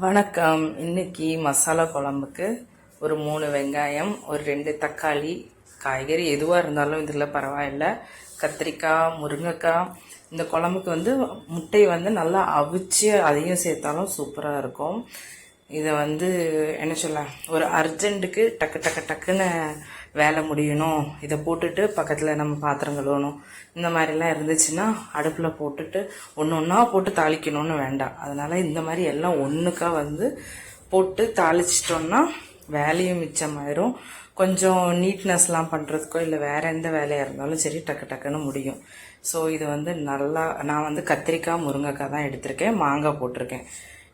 வணக்கம். இன்னைக்கு மசாலா குழம்புக்கு ஒரு 3 வெங்காயம், ஒரு 2 தக்காளி, காய்கறி எதுவாக இருந்தாலும் இதில் பரவாயில்ல, கத்திரிக்காய், முருங்கைக்காய். இந்த குழம்புக்கு முட்டையை நல்லா அவிச்சு அதையும் சேர்த்தாலும் சூப்பராக இருக்கும். இதை என்ன சொல்ல, ஒரு அர்ஜென்ட்டுக்கு டக்கு டக்கு டக்குன்னு வேலை முடியணும், இதை போட்டுட்டு பக்கத்தில் நம்ம பாத்திரம் கழுவணும், இந்த மாதிரிலாம் இருந்துச்சுன்னா அடுப்பில் போட்டுட்டு ஒன்று ஒன்றா போட்டு தாளிக்கணும்னு வேண்டாம். அதனால் இந்த மாதிரி எல்லாம் ஒன்றுக்கா போட்டு தாளிச்சிட்டோம்னா வேலையும் மிச்சமாயிரும். கொஞ்சம் நீட்னஸ்லாம் பண்ணுறதுக்கோ இல்லை வேறு எந்த வேலையாக இருந்தாலும் சரி டக்கு டக்குன்னு முடியும். ஸோ இது நல்லா நான் கத்திரிக்காய், முருங்கைக்காய் தான் எடுத்திருக்கேன், மாங்காய் போட்டிருக்கேன்.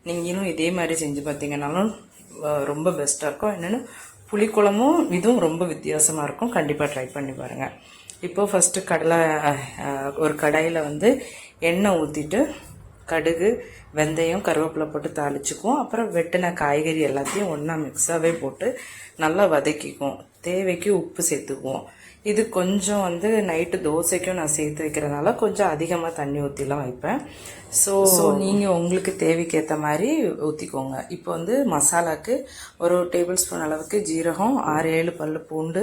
நீங்களும் இதே மாதிரி செஞ்சு பார்த்தீங்கன்னாலும் ரொம்ப பெஸ்ட்டாக இருக்கும். என்னென்னு புளிக்குழம்பும் இதுவும் ரொம்ப வித்தியாசமாக இருக்கும். கண்டிப்பாக ட்ரை பண்ணி பாருங்கள். இப்போது ஃபஸ்ட்டு ஒரு கடாயில் எண்ணெய் ஊற்றிட்டு கடுகு, வெந்தயம், கருவேப்பிலை போட்டு தாளிச்சுக்குவோம். அப்புறம் வெட்டின காய்கறி எல்லாத்தையும் ஒன்றா மிக்ஸாகவே போட்டு நல்லா வதக்கிக்குவோம். தேவைக்கு உப்பு சேர்த்துக்குவோம். இது கொஞ்சம் நைட்டு தோசைக்கும் நான் சேர்த்து வைக்கிறதுனால கொஞ்சம் அதிகமாக தண்ணி ஊற்றிலாம் வைப்பேன். ஸோ நீங்கள் உங்களுக்கு தேவைக்கு ஏற்ற மாதிரி ஊற்றிக்கோங்க. இப்போ மசாலாவுக்கு ஒரு டேபிள் ஸ்பூன் அளவுக்கு ஜீரகம், 6-7 பல் பூண்டு,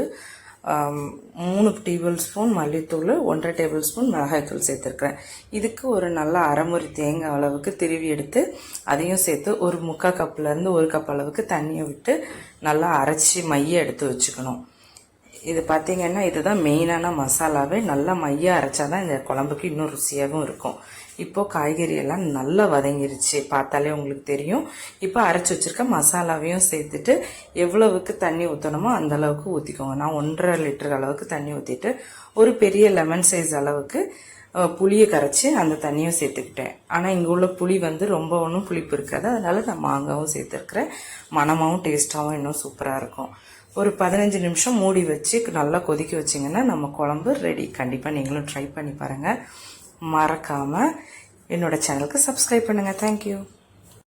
3 டேபிள் ஸ்பூன் மல்லித்தூள், 1.5 டேபிள் ஸ்பூன் மிளகாய்த்தூள் சேர்த்துருக்குறேன். இதுக்கு ஒரு நல்லா அரைமுறி தேங்காய் அளவுக்கு திருவி எடுத்து அதையும் சேர்த்து ஒரு 3/4 கப்லேருந்து 1 கப் அளவுக்கு தண்ணியை விட்டு நல்லா அரைச்சி மைய எடுத்து வச்சுக்கணும். இது பார்த்தீங்கன்னா இதுதான் மெயினான மசாலாவே. நல்லா மையாக அரைச்சாதான் இந்த குழம்புக்கு இன்னும் ருசியாகவும் இருக்கும். இப்போது காய்கறி எல்லாம் நல்லா வதங்கிருச்சு, பார்த்தாலே உங்களுக்கு தெரியும். இப்போ அரைச்சி வச்சுருக்க மசாலாவையும் சேர்த்துட்டு எவ்வளவுக்கு தண்ணி ஊற்றணுமோ அந்த அளவுக்கு ஊற்றிக்கோங்க. நான் 1.5 லிட்டர் அளவுக்கு தண்ணி ஊற்றிட்டு ஒரு பெரிய லெமன் சைஸ் அளவுக்கு புளியை கரைச்சி அந்த தண்ணியும் சேர்த்துக்கிட்டேன். ஆனால் இங்கே உள்ள புளி ரொம்ப ஒன்றும் புளிப்பு இருக்காது, அதனால நான் மாங்காவும் சேர்த்துருக்குறேன். மணமாகவும் டேஸ்ட்டாகவும் இன்னும் சூப்பராக இருக்கும். ஒரு 15 நிமிஷம் மூடி வச்சு நல்லா கொதிக்க வச்சிங்கன்னா நம்ம குழம்பு ரெடி. கண்டிப்பாக நீங்களும் ட்ரை பண்ணி பாருங்கள். மறக்காமல் என்னோட சேனலுக்கு சப்ஸ்கிரைப் பண்ணுங்கள். தேங்க்யூ.